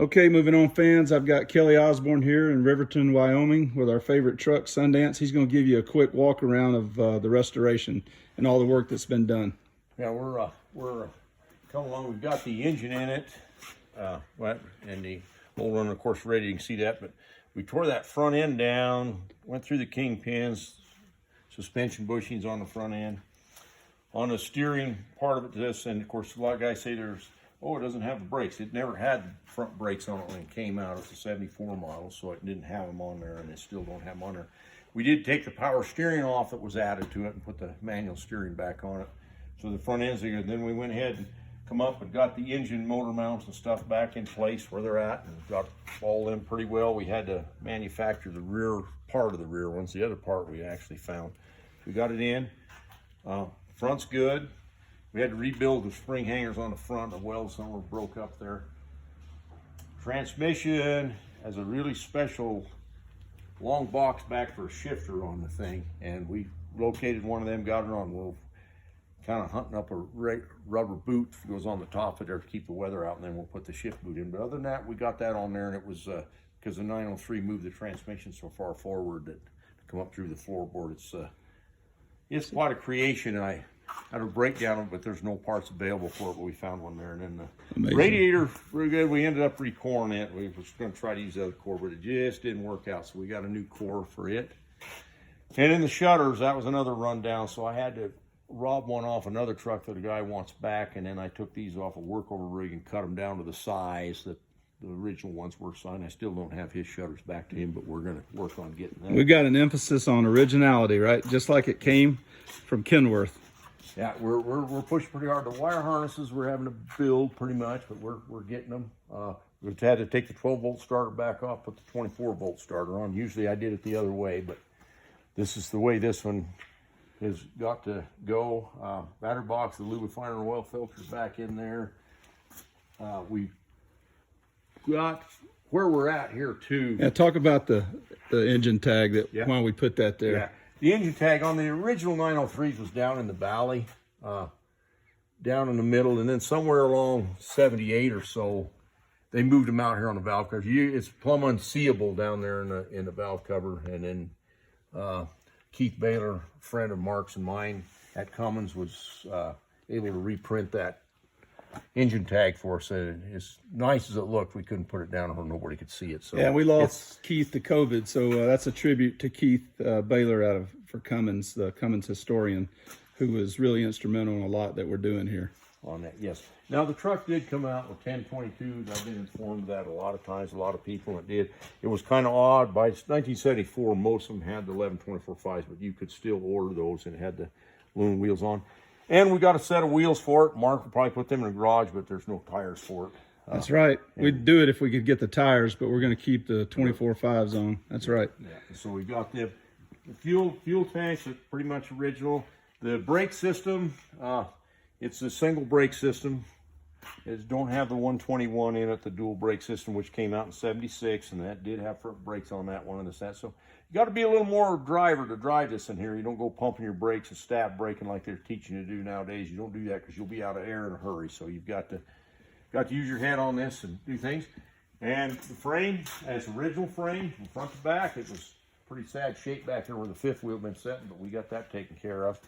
Okay, moving on, fans. I've got Kelly Osborne here in Riverton, Wyoming, with our favorite truck, Sundance. He's going to give you a quick walk around of the restoration and all the work that's been done. Yeah, we're coming along. We've got the engine in it, and the old one, of course, ready. You can see that. But we tore that front end down, went through the kingpins, suspension bushings on the front end, on the steering part of it. And of course, a lot of guys say it doesn't have the brakes. It never had front brakes on it when it came out. It's a 74 model, so it didn't have them on there, and it still don't have them on there. We did take the power steering off that was added to it and put the manual steering back on it. So the front end's good. Then we went ahead and come up and got the engine motor mounts and stuff back in place where they're at, and got all them pretty well. We had to manufacture the rear part of the rear ones. The other part we actually found. We got it in. Front's good. We had to rebuild the spring hangers on the front. The welds, some were broke up there. Transmission has a really special long box back for a shifter on the thing, and we located one of them, got it on. We're kind of hunting up a rubber boot that goes on the top of there to keep the weather out, and then we'll put the shift boot in. But other than that, we got that on there, and it was because the 903 moved the transmission so far forward that to come up through the floorboard. It's quite a creation. I had a breakdown of it, but there's no parts available for it, but we found one there. And then the radiator, really good. We ended up recoring it. We was going to try to use the other core, but it just didn't work out, so we got a new core for it. And then the shutters, that was another rundown, so I had to rob one off another truck that a guy wants back, and then I took these off a workover rig and cut them down to the size that the original ones were signed. I still don't have his shutters back to him, but we're going to work on getting that. We've got an emphasis on originality, right? Just like it came from Kenworth. Yeah, we're pushing pretty hard. The wire harnesses we're having to build pretty much, but we're getting them. We've had to take the 12-volt starter back off, put the 24-volt starter on. Usually I did it the other way, but this is the way this one has got to go. Battery box, the lubrifier and oil filters back in there. We've got where we're at here too. Yeah, talk about the engine tag that why we put that there. Yeah. The engine tag on the original 903s was down in the valley, down in the middle, and then somewhere along 78 or so, they moved them out here on the valve cover. It's plumb unseeable down there in the valve cover. And then Keith Baylor, friend of Mark's and mine at Cummins, was able to reprint that engine tag for us. As nice as it looked, we couldn't put it down or nobody could see it. So yeah, we lost Keith to COVID, so that's a tribute to Keith Baylor for Cummins, the Cummins historian, who was really instrumental in a lot that we're doing here. On that, yes. Now the truck did come out with 1022s. I've been informed of that a lot of times, a lot of people. It did. It was kind of odd. By 1974, most of them had the 1124.5s, but you could still order those, and it had the aluminum wheels on. And we got a set of wheels for it. Mark will probably put them in the garage, but there's no tires for it. That's right. We'd do it if we could get the tires, but we're going to keep the 24.5s on. That's right. Yeah. So we got the fuel tanks are pretty much original. The brake system, it's a single brake system. It don't have the 121 in it, the dual brake system, which came out in 76, and that did have front brakes on that one and this that. So you got to be a little more driver to drive this in here. You don't go pumping your brakes and stab braking like they're teaching you to do nowadays. You don't do that because you'll be out of air in a hurry. So you've got to use your head on this and do things. And the frame, as original frame from front to back, it was pretty sad shape back there where the fifth wheel had been setting, but we got that taken care of.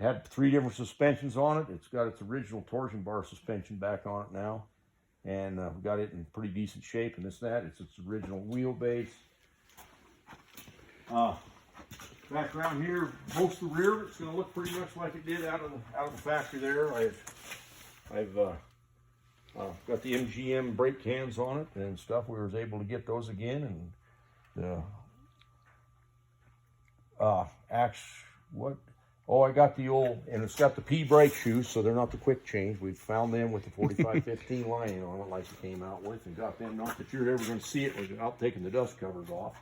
It had 3 different suspensions on it. It's got its original torsion bar suspension back on it now, and we got it in pretty decent shape. And it's its original wheelbase. Back around here, most of the rear, it's going to look pretty much like it did out of the factory there. I've got the MGM brake cans on it and stuff. We was able to get those again, and I got the old, and it's got the P brake shoes, so they're not the quick change. We found them with the 4515 lining on it, like it came out with, and got them. Not that you're ever going to see it without taking the dust covers off,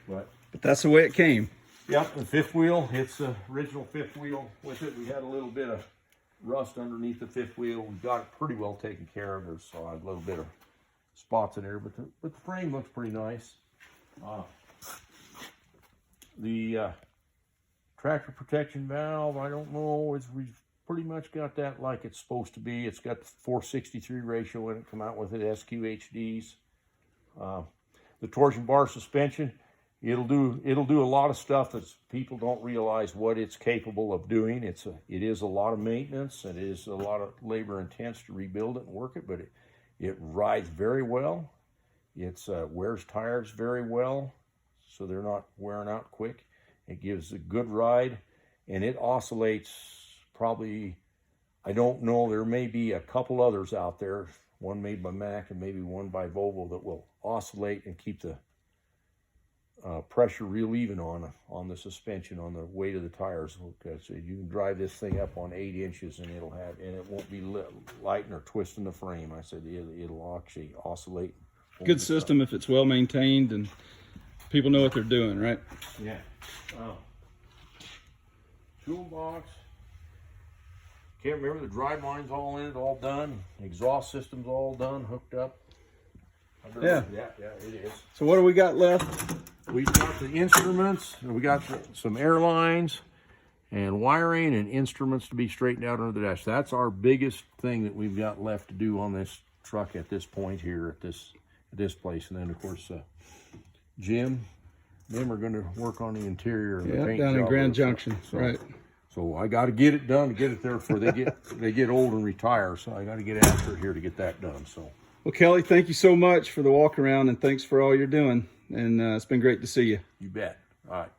but that's the way it came. Yep, the fifth wheel, it's the original fifth wheel with it. We had a little bit of rust underneath the fifth wheel. We got it pretty well taken care of. There's a little bit of spots in there, but the frame looks pretty nice. The tractor protection valve, I don't know, we've pretty much got that like it's supposed to be. It's got the 463 ratio in it, come out with it, SQHDs. The torsion bar suspension, it'll do a lot of stuff that people don't realize what it's capable of doing. It is a lot of maintenance, and it is a lot of labor intense to rebuild it and work it, but it rides very well. It wears tires very well, so they're not wearing out quick. It gives a good ride, and it oscillates probably, I don't know, there may be a couple others out there, one made by Mack and maybe one by Volvo, that will oscillate and keep the pressure real even on the suspension, on the weight of the tires. Okay, so you can drive this thing up on 8 inches and it won't be lighting or twisting the frame. I said it'll actually oscillate. Good system if it's well maintained and people know what they're doing, right? Yeah. Toolbox. Can't remember, the drive line's all in it, all done. Exhaust system's all done, hooked up. Yeah, it is. So what do we got left? We've got the instruments, and we got some airlines and wiring and instruments to be straightened out under the dash. That's our biggest thing that we've got left to do on this truck at this point here at this place. And then of course Jim, them are going to work on the interior of the paint down in job Grand Junction, right? So I got to get it done to get it there before they get old and retire. So I got to get after it here to get that done. So. Well, Kelly, thank you so much for the walk around, and thanks for all you're doing. And it's been great to see you. You bet. All right.